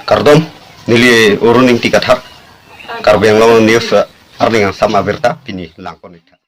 Kardom nili uruning tikathar Karbi Anglong news arning sama berta pini langkonita.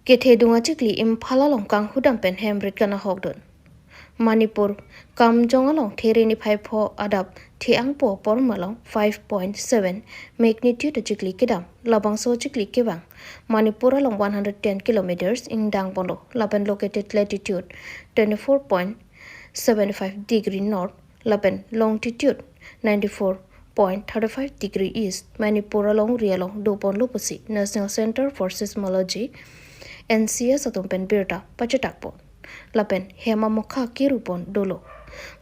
Kethe dunga chikli imphala long kang hudam pen hembrit kana hokdon. Manipur kam jongalong there ni phai pho adap thiang po pormalong 5.7 magnitude chikli kidam labang so chikli kibang Manipur along 110 kilometers in Dangpondo laban located latitude 24.75 degree north laban longitude 94.35 degree east Manipur along rialong dopon lupusi National Center for Seismology NCS atong pen birta pachatakpo lapen hema mokha kirupon dolo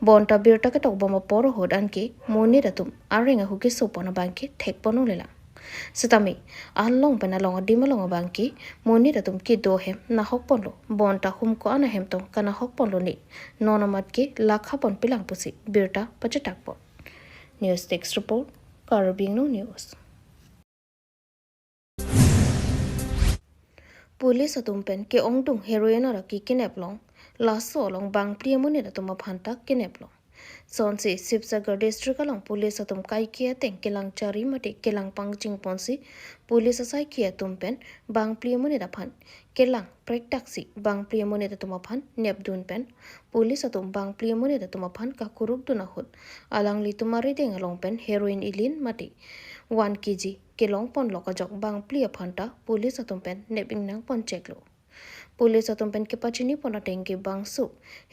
bonta birta ka tok bama poro hodan ki moni datum arenga huki sopona banki thekpono lela sitami along pena long dimalong banki moni datum ki do hem na hokponlo bonta hum ko ana hem tong kana hokponlo ni nonamat ki lakha pon pilang pusi birta pachatakpo news text report Karbi Anglong news Police atumpen ke ongtung heroin ara ki kineplong laso long bang priamuni da tuma phanta kineplong sonsi sipsagar district along police atum kai kia teng kelang chari mate kelang pangching ponsi police asai kia tumpen bang priamuni da phan kelang prek taxi bang priamuni da tuma phan nepdun pen police atum bang priamuni da tuma phan ka kuruk duna hut alang li tumari deng along pen heroin ilin mate 1 kg kelong pon lokajok bang plia phanta police atumpen nebing nang pon cheklo police atumpen ke pachini pona tengke bang su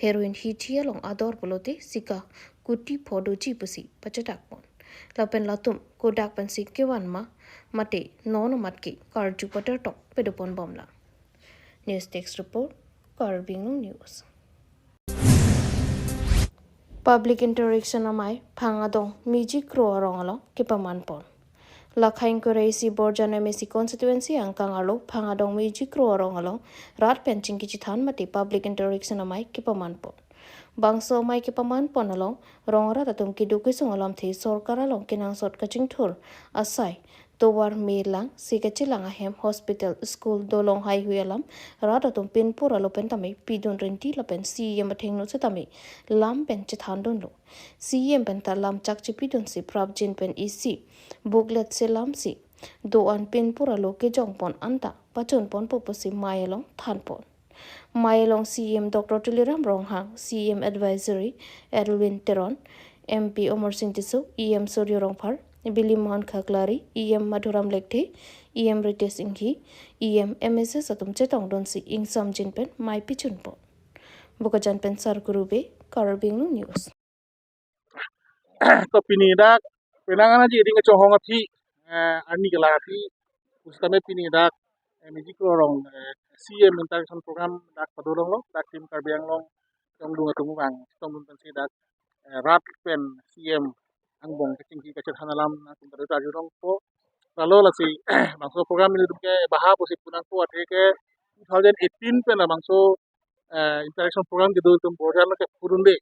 heroin hi thialong ador bolote sika kuti phodo chi pusi pachatak pon lapen latum kodak pen sikke wanma mate non matki karju pater tok pedopon bomla news text report Karbi Anglong news public interaction amai phangadong miji kro rongalo ke pamanpon Lakhain Koreisi Borjana Messi constituency ang kangalo phangadong miji kro rongalo rat penching ki chithan mati public interaction amai ki pamanpon bangso mai ki pamanpon along rongra tatum ki duki songalam the sorkar along kinang sot kaching thur asai towar melang sikachilang ahem hospital school dolong hai huyalam ratatum pinpur alopen tami pidun renti lapen cm thengno chetami lam pen chithandon lo cm pen talam chakchi pidun si prabjin pen ec booklet se lam si do an pinpur alo ke jongpon anta pachon pon poposi mayalong thanpon Mayalong CM Dr. Tuliram Ronghang, CM Advisory, Edwin Teron, MP Omar Sintisu, EM Suryo Rongphar, Billy Mohan Khaklari, EM Madhuram Lekte, EM Ritesh Singhi, EM MSS Atum Chetong Donsi Ing Sam Jinpen, Mai Pichunpo. Bukajan Pen Sarkurube, Karbi Anglong News. तो पिनीदाक पेनांगाना जी रिंग चोहोंगा थी आर्नी गला थी उस्तमे पिनीदाक मिजी क्रोरong CM interaction program dak padolong lo dak tim Karbi Anglong tong dunga tumu bang tong dun pensi dak rat pen CM angbong kecing ki kacet hanalam na tum tar jurong po lalu lasi bangso program ini dumke baha posip punang po ate ke 2018 pen bangso interaction program ke dul tum borjan ke purunde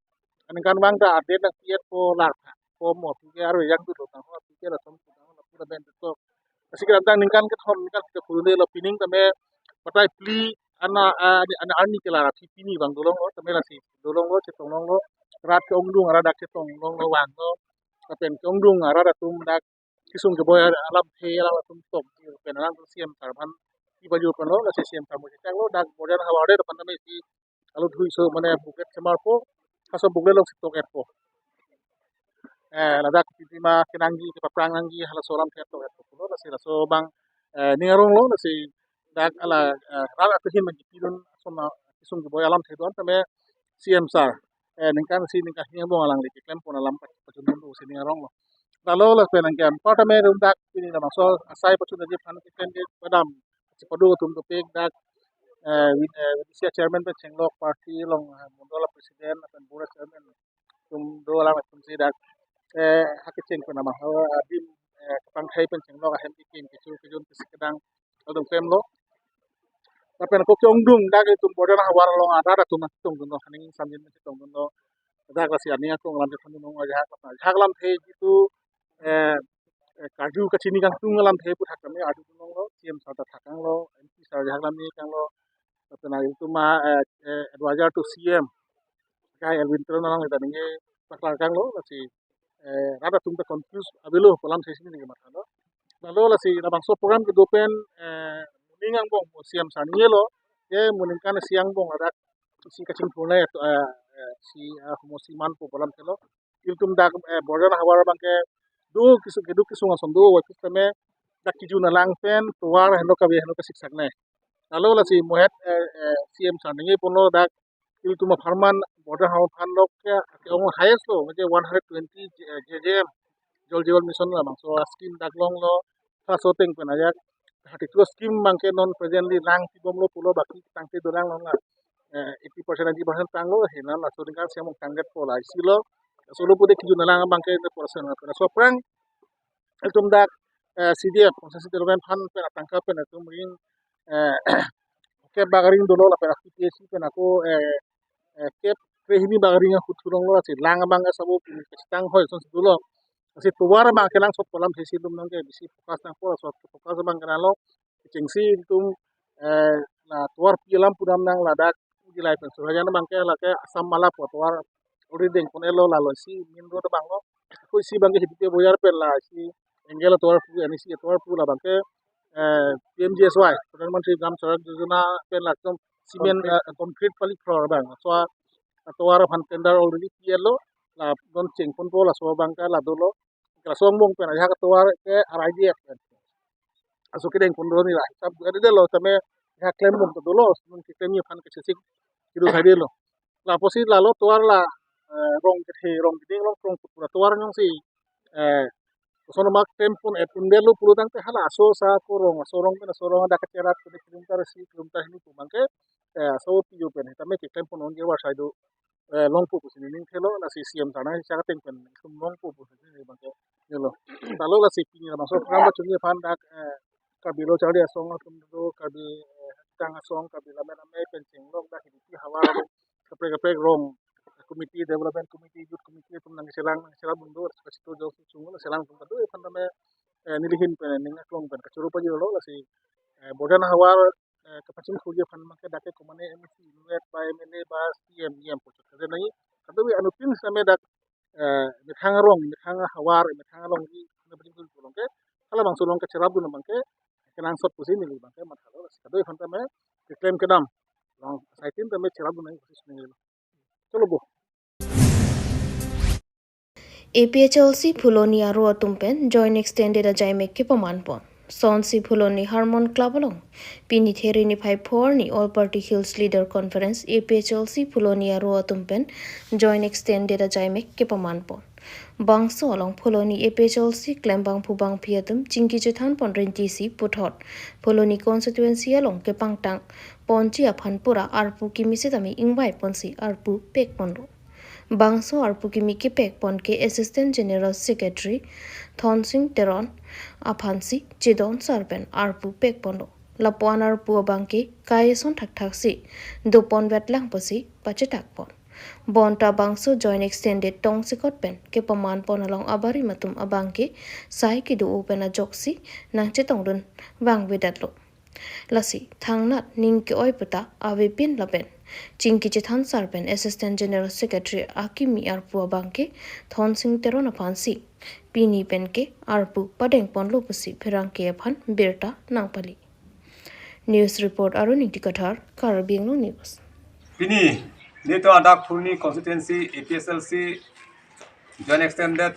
kan bang ta update na kiet po lar po mo pike aro yang tu lo tang ho pike la som tang la pura ben to asik ran tang ningkan ke thon ningkan ke purunde lo pining tame patai pli ana ana arni ke lara pini bang dolong lo tame la si dolong lo chetong lo rat ke ongdung ara dak chetong lo wang lo pen ke ongdung ara da tum dak kisung ke boy alam he ala tum tom pen alang siam tarban ki baju pen lo la siam tamu chang lo dak modern hawade depan tame si alu dhui so mane buket semar po kaso bugle lo sitok erpo ladak pitima kenanggi ke paprang nanggi hala solam keto erpo lo la si la so bang ningarong lo la si dak ala rala to hin magi pilun sona kisung ke boy alam thedon tame CM sar ningkan si ningkan hinga bong alang leki klem pon alam pachun lo si ningarong lo lalu la pe nangkan pata me rum dak pini na so asai pachun de phan ke ten de padam padu tum to pek dak with chairman pe chenglok party long mondola president dan board chairman tum do la tum si dak hak cheng pe nama ho adim pang thai pen chenglok a hem kin ke chu ke jun ke sikadang dum pem lo tapi ko kyong dung dak tum board na war long ada tum tum no haning samjin me tum no dak la si ani ko nglam te thanu no ja ha lam the itu kaju kachini kan tung lam the pu thak me adu no lo CM sa ta thakang lo MP sa ja lam ni kang lo Tapos itu ma advisor to CM Kaya winter na lang ita ninge paklakang lo lasi rada tumta confuse abelo kolam sesi ni mata lo. Lalu lasi nabang so program ke dopen muningang bong siam saniye lo ye muningkan siang bong ada si kacing punai si si man po kolam kelo iltum dak border hawara bangke du kisu ngasam du waktu teme dak kiju na lang pen tuar heno ka siksak ne. Lalu lasi muhet siam saniye pono dak iltuma farman border hawa fan lok ya ke ong highest lo je 120 jjm jol jol mission la bang so skim daglong lo fa so teng penajak hati tu skim mangke non presently lang ti bom lo pulo baki tangke dolang lo nga 80% 90% tang lo hena la so dengan siam tangget pola silo solo pude kiju nalang bangke ne porsen na so prang iltum dak CDF konsesi development fund pe tangka pe na tum ring ke bagaring dolo la pe PPSC pe na ko kep krehimi bagaringa kuturong lo si lang bangga sabo stang hoy son dulo si tuwara bang kelang sot kolam sisi dum nang ke bisi fokus nang pola sot fokus bang kenalo cengsi tum la tuwar pilam pudam nang ladak gilai pen suraya na bang ke la ke asam mala po tuwar uri deng ponelo la lo si min ro bang lo ko si bang ke hidup boyar pen la si enggela tuwar pu ani si tuwar pu la bang ke PMGSY Perdana Menteri Gam Sarak Yojana pen la tum simen concrete pali pro bang so atau arah han tender already yellow la don cheng pun pola so bangka la dolo la so mong pena ya ka tuar ke RIDF aso kiden pun dolo ni la sab gade de lo tame ya claim mong to dolo sun ki claim ni fan ke sik kidu side lo la posi la lo tuar la rong kiding lo rong pura tuar nyong si sono mak claim pun pun delo pulu tang te hala aso sa ko rong pena so rong ada kecerat ke kilometer ini tu bangke so piu pen tame ki claim pun on je war side long po sini ning kelo la si siam sana si chaka teng pen kum long po sini bang ke yelo talo la si pini la masuk kamba chungi fan dak kabilo chari asong kum do kabi tang asong kabi la mena me pen ching long dak di hawa kapre kapre rom committee development committee youth committee tum nang selang mundur situ jo sungu la selang tum do fan me nilihin pen ning aklong pen kachuru pa lo la si bodan hawar kapacin kuja fan make dake komane MC nuet by MLA ba CM yam po kada nai kada wi anu pin same dak mithanga rong mithanga hawar mithanga long ni na bajing kul tulong ke kala bang sulong ke cerab dun bang ke kenang sot pusi ni bang ke mat halo kada wi fan tame claim kedam long saitin tame cerab dun nai pusi ni chalo bo APHLC Phuloni aro atumpen join extended a jaimek ke pamanpon. Sonsi Phuloni Harmon Club along. Pini theri ni 5-4 ni All Party Hills Leader Conference APHLC Phuloni aro atumpen join extended a jaimek ke pamanpon. Bangso along Phuloni APHLC Klembang Phubang Piatum Chinki Chethan pon rentisi puthot. Phuloni constituency along ke pangtang ponchi aphanpura arpu kimisitami ingbai ponsi arpu pek ponro. Bangso arpuki miki pek pon ke Assistant General Secretary Thonsing Teron Aphansi Chidon Sarpen arpu pek pondo lapuan arpu bangke kayeson thak si dopon wetlang posi pachetak pon bonta bangso join extended tong sikot pen ke paman pon along abari matum abangke sai ki do open a joksi nang chetong dun wang wedatlo lasi thangnat ning ke oi puta ave pin lapen Chinki Chithan Sarpen Assistant General Secretary Akimi Arpu Abangke Thon Sing Teron Aphansi Pini Penke Arpu Padeng Ponlo Pusi Pirangke Aphan Birta Nangpali News Report Aruni Tikathar Karbi Anglong News Pini Neto Adak Purni Constituency APSLC Joint Extended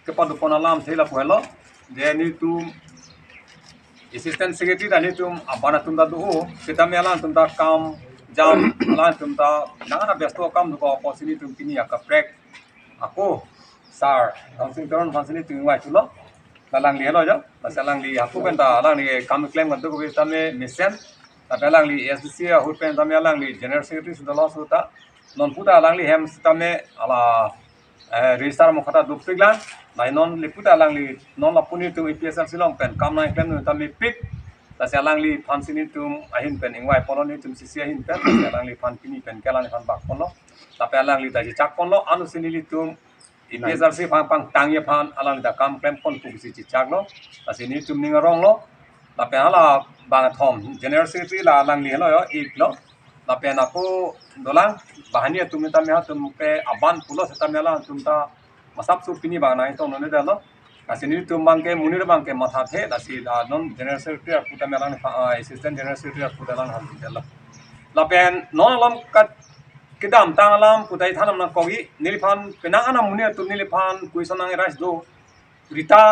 Kepadupon Alam Thela Puelo They need to Assistant Secretary dan itu abana tunda duho kita melan tunda kam jam lan tunda nangana besto kam duko posini tum pini akaprek aku sar langsung turun fansini tum wai tulo lalang li helo jo lalang li aku penta lalang li kam claim kan duko kita me mission tapi lalang li SDC hut pen tame lalang li General Secretary sudah los huta non puta lalang li hem tame ala register mo khata dupiglan nai non liputa lang li non lapuni tu IPSL silong pen kam nai pen ta mi pik ta salang li fan sini tum ahin pen ingwai polon ni tum sisi ahin pen salang li fan pini pen kalan fan bak pono tapi alang li ta ji chak pono anu sini li tum IPSL si fan pang tangye fan alang ta kam klem pon pu si chak lo ta sini tum ning rong lo tapi ala bang thom general secretary la alang li lo yo ik lo lapen aku dolang bahani tum ta me tum ke aban pulo seta mela tum ta masap su pini bang nai to none dalo asini tum bang ke munir bang ke matha the dasi da non general secretary puta mela assistant general secretary puta lan hal dalo lapen non lam kat kedam tang alam putai thanam na kogi niliphan penang ana munir tum niliphan kuisan ang rais do rita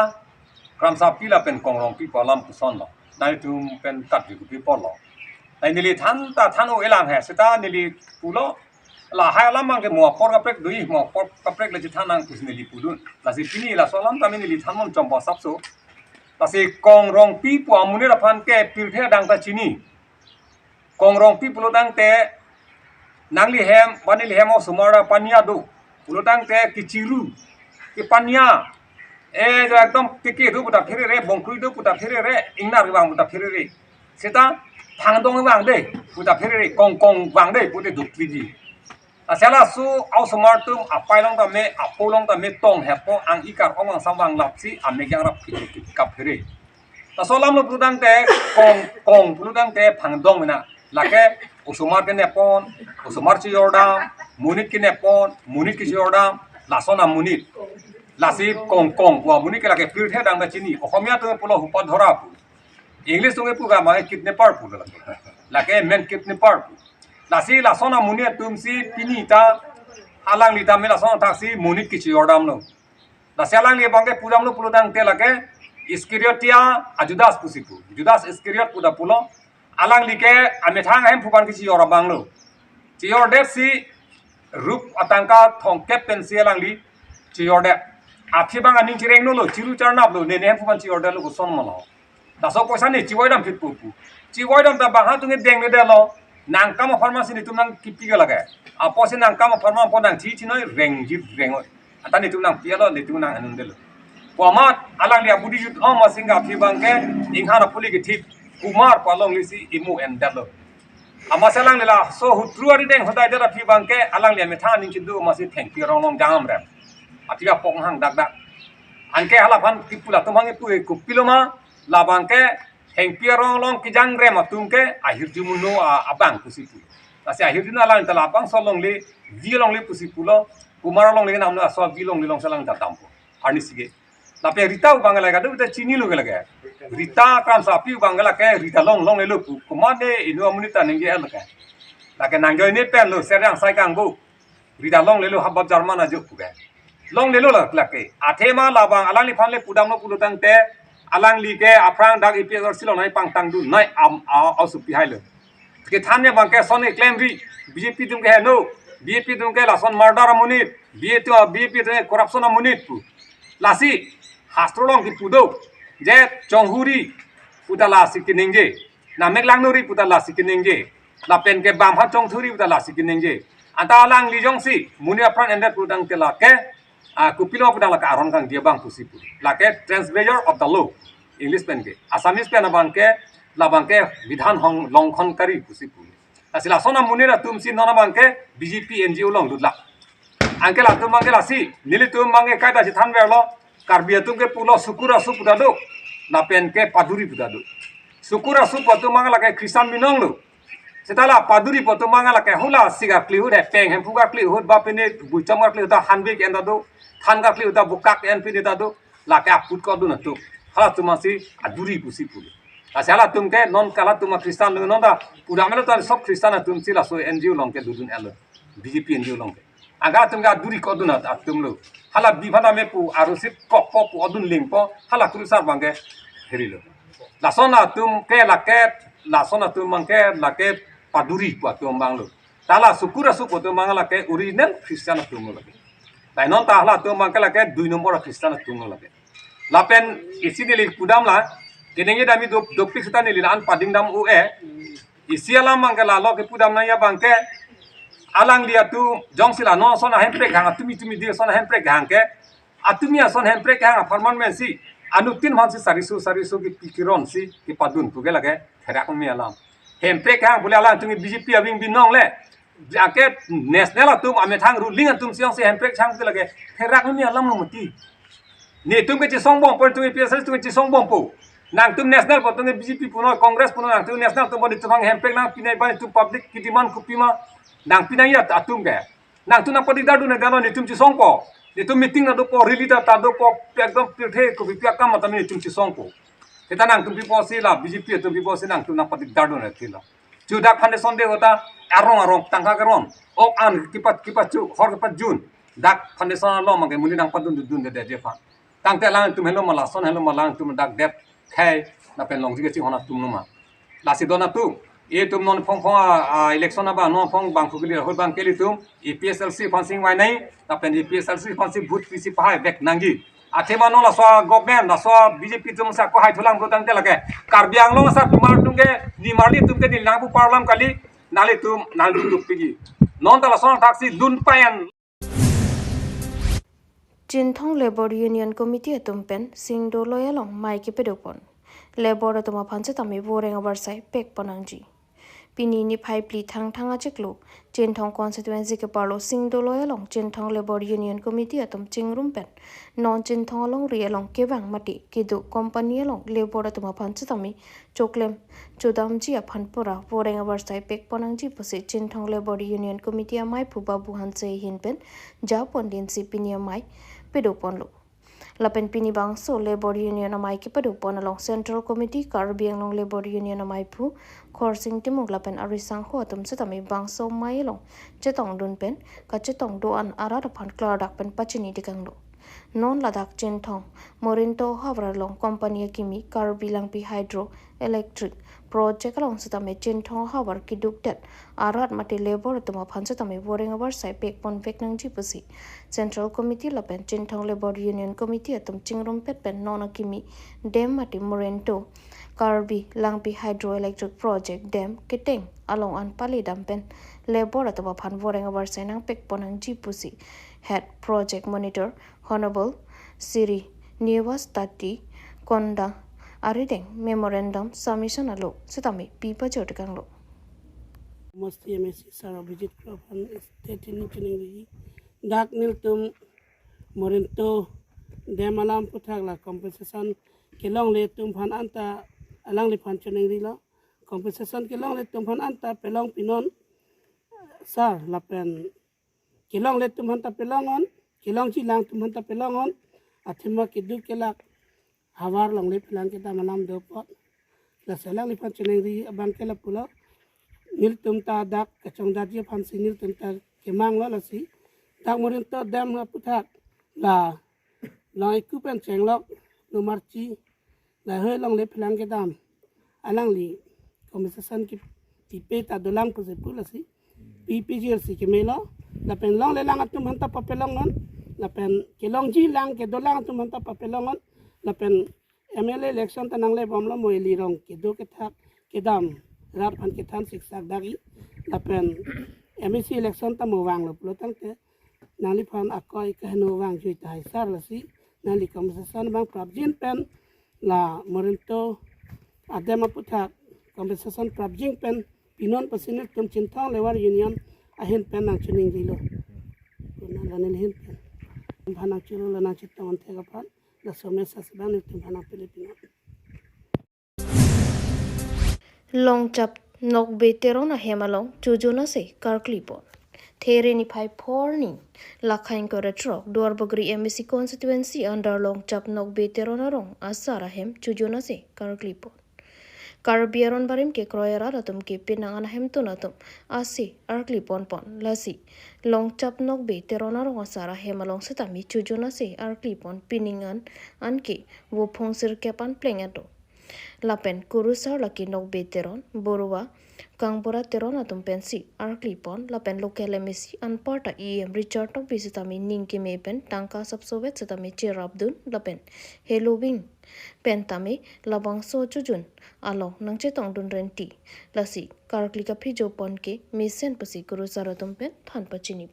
kram sa pila pen kongrong pi palam puson lo nai tum pen kat ju pi polo ai nili than ta than o elang he seta nili pulo la hai lam mang ke mo por ka prek dui mo por ka prek le than nang kus nili pulun la si pini la so lam ta nili than mon chom bo sap so la si kongrong pi pu amuni la phan ke pil the dang ta chini kongrong pi pulo dang te nangli hem banili hem o sumara pania do pulo dang te kichiru ki pania जो एकदम टिके दो पुटा फिरे रे बंकुई दो पुटा फिरे रे इंगना रे बांग पुटा फिरे रे सेता थांदों बांग दे पुटा फिरे रे कोंग कोंग बांग दे पुटे दुक्ति जी असेला सु आउ समार तुम अपाई लोंग ता मे अपो लोंग ता मे तोंग हेपो आंग इकार ओंग सावांग लापसी आमे ग्यांग रप कप फिरे ता सोलाम लो पुटांग ते कोंग कोंग पुटांग ते फांगदोंग ना लाके उसुमार के नेपोन उसुमार ची योरडाम मुनिट के नेपोन मुनिट की योरडाम लासोना मुनिट lasi kong wa muni ke lake pir the dang da chini ohomia tu pulo hupa dhora pu english tu pu ga ma kidnapper pu lake men kidnapper lasi lasona muni tumsi pinita alang lita me lasona taksi muni kichi ordam no lasi alang li bangke pudam no pulo dang te lake iskariotia ajudas pusipu judas iskariot puda pulo alang like amethang hem pupan kichi orabang no chi orde si rup atangka thongkep pensi alang li chi orde api bang aning cireng nolo ciru carnap lo nene hem pupan ci order lo kuson malo da so poisa ni ciwoi dam fit pupu ciwoi dam ta bang ha tunge deng ne de lo nang kam farmasi ni tum nang kipi ga laga apo se nang kam farma po nang ci noi reng jip reng oi ata ni tum nang pia lo ni tum nang anun de lo pomat alang dia budi jut o ma singa api bang ke ing hana puli ke tip kumar palong lisi imu en de lo ama salang lela so hutru ari deng hodai de api bang ke alang dia me tha ning cindu ma si theng pi rong long jam rem atia pong hang dak dak angke halapan kipula tumang itu kupiloma labangke heng pierong long kijang rem atungke akhir jumuno abang pusipu nasi akhir dina lang talabang solong le vilong le pusipulo kumara long le namna so vilong le long salang tatampo arni sige lape rita ubangala ga do chini lo ga rita kram sapi ubangala ke rita long long le lo kumade inu amunita ninge elka lake nangjo ni pen lo serang sai kang bu rita long le lo habab jarmana juk ga long le lo lake athema labang alang li phan le pudam no pulutang te alang li ke aprang dak ipi or silong nai pang tang du nai au su pi hai le ke than ne bang ke son e claim ri bjp tum ke no bjp tum ke la son murder amunit bjp te corruption amunit pu lasi hastrolong di pudo je chonghuri pudala sikinenge na meklang nuri pudala sikinenge la pen ke bam ha chongthuri pudala sikinenge anta alang li jong si muni apran ender pudang ke la ke kupilo pudang la ka aron kang dia bang pusipu la ke transgressor of the law english pen ke assamese pen bang ke la bang ke bidhan hong longkhon kari pusipu asila sona munira tumsi nona bang ke bjp ngo long dudla angke la tum bang ke la si nili tum bang ke kaida si than verlo karbi tum ke pulo sukura su pudado la pen ke paduri pudado sukura su potu bang la ke christian minong lo setala paduri potu bang la ke hula siga klihud he peng hem puga klihud ba pene bucham ga klihud hanbek endado than ga klihud bukak en pini dado la ke aput ko du na tu hala tumasi aduri pusipu asala tum ke non kala tuma christian lo non da pura melo ta sob christian tum sila so ngo long ke dudun elo bjp ngo long ke aga tum ga duri ko duna tum lo hala bivana me pu arusip kok pu odun ling po hala krusar bangke herilo la sona tum ke la sona tum mangke la ke paduri pu tum bang lo tala sukura su pu tum bang la ke original christian tum lo dai non ta hala tum mangke la ke 2 nomor christian tum lo ke lapen isi dili pudam la kenenge dami dopik suta ni lilan pading dam ue isi alam mangala lo ke pudam na ya bangke alang dia tu jong sila no sona hempre gang tumi dia sona hempre gang ke atumi son hempre gang farman men si anu tin man si sarisu ki pikiron si ki padun tu gelage therak mi alam hempre gang bule alang tumi bjp abing binong le ake national atum ame thang ruling atum siang si hempre chang tu lage therak mi alam no muti ni tum ke chi song bom por tu pss tu chi song bom po nang tum national potong BJP puno Congress puno nang tum national tum bani tumang hempek nang pinai bani tum public kitiman kupima nang pinai ya atum ke nang tum nang padi dadu ne dano ni tum ci songko ni tum meeting na do po rilita ta do po ekdom pirthe ko bipya kam mata ni tum ci songko kita nang tum pipo si la BJP tum pipo si nang tum nang padi dadu ne thila chudak phane sonde hota arong tangka karon ok an kipat chu hor kipat jun dak phane son lo mangai muni nang padun dun de de fa tang te lang tum hello mala son hello malang tum dak det khai na pen long ji chi hona tum numa la si dona tu e tum non phong election ba non phong bang khu gili hol bang keli tum EPSLC fansing wai nai na pen EPSLC fansing but pisi pahai bek nangi athema no la so government la so BJP tum sa ko hai thulang ro tang te lage Karbi Anglong sa tumar tunge ni marli tum ke ni langbu parlam kali nali tum nal du pigi non ta la so taxi dun payan Jinthong Labor Union Committee tumpen singdo loyalong mai ke pedopon labor atuma phanse tami boreng abarsai pek panangji pini ni phai pli thanga cheklo Jinthong constituency ke parlo singdo loyalong Jinthong Labor Union Committee atum chingrum pen non Jinthong along rialong kebang mati kidu company along labor atuma phanse tami choklem chodamji aphanpura boreng abarsai pek panangji pose Jinthong Labor Union Committee amai phuba buhanse hinpen japon din si pini amai pedopon lo lapen pini bangso labor union amai ke pedopon along central committee Karbi Anglong labor union amai phu khorsing timung lapen arisang ho atum setami bangso mai long chetong dun pen ka chetong do an ara phan kladak pen pachini dikang lo non ladak Jinthong morinto havra long company kimi Karbi langpi hydro electric project along setami Jinthong havar ki duktet arat mati labor tuma phanse tami boring abar sai pek pon pek nang ji pusi central committee lapen Jinthong labor union committee atum chingrom pet pen non kimi dam mati morinto Karbi langpi hydroelectric project dam kiteng along an pali dampen labor ataba phan boring abar sai nang pek ponang ji pusi head project monitor honorable Siri Niwas Tati Konda Arideng memorandum submission alo setami pipa jotkang lo mesti MSC sara visit propan state ni chining dak nil tum morinto demalam puthak la compensation kilong le tum phan anta alang le phan chining ri lo compensation kilong le tum phan anta pelong pinon sar la pen kilong le tum anta pelongon kilong chi lang tum anta pelongon athima kidu kelak hawar long le plan kita malam do pot la selang le phan chining ri abang kela pulo nil tum ta dak kachong daji phan si nil tum ta kemang lo la si dak morin to dam ha puthak la lai ku pen chenglok no marchi la he long le phlang ke dam alang li compensation ki tipe ta dolang pu se pu la si PPGL si ke melo la pen long le lang atum hanta papelongon la pen ke long ji lang ke dolang atum hanta papelongon la pen MLA election ta nang le bom lo moi li rong ke do ke thak ke dam rat phan ke than sik sak dagi la pen MEC election ta mo wang lo plo tang te nali phan akoi ka no wang jui tai sar la si nali compensation bang prabjin pen la morinto adema putha compensation prabjin pen pinon pasin tum Jinthong labor union ahin pen nang chuning dilo na lanel hin pen phanang chulo la na chitong thega phan la somesa saban tum phanang pilipino longchap nok beterona hemalong chujuna se karklipon There ni phai porni lakhain ko retro dor bagri MSC constituency under longchap nok beterona rong asara hem chujuna se karklipon Karbiaron barim ke kroyara ratum ke pinangan hem tunatum asi arklipon pon lasi longchap nok beterona rong asara hemalong setami chujuna se arklipon piningan anke wo phongsir kepan plengato lapen kurusar laki nok beteron borwa kangbora teron atum pensi arklipon lapen local MSC anparta EM Richard tok bisitami ningki mepen tangka subsovet setami cherabdun lapen helowing pentami labang so chujun along nangche tongdun renti lasi karklika phijo ponke misen pasi kurusar atum pen than pachini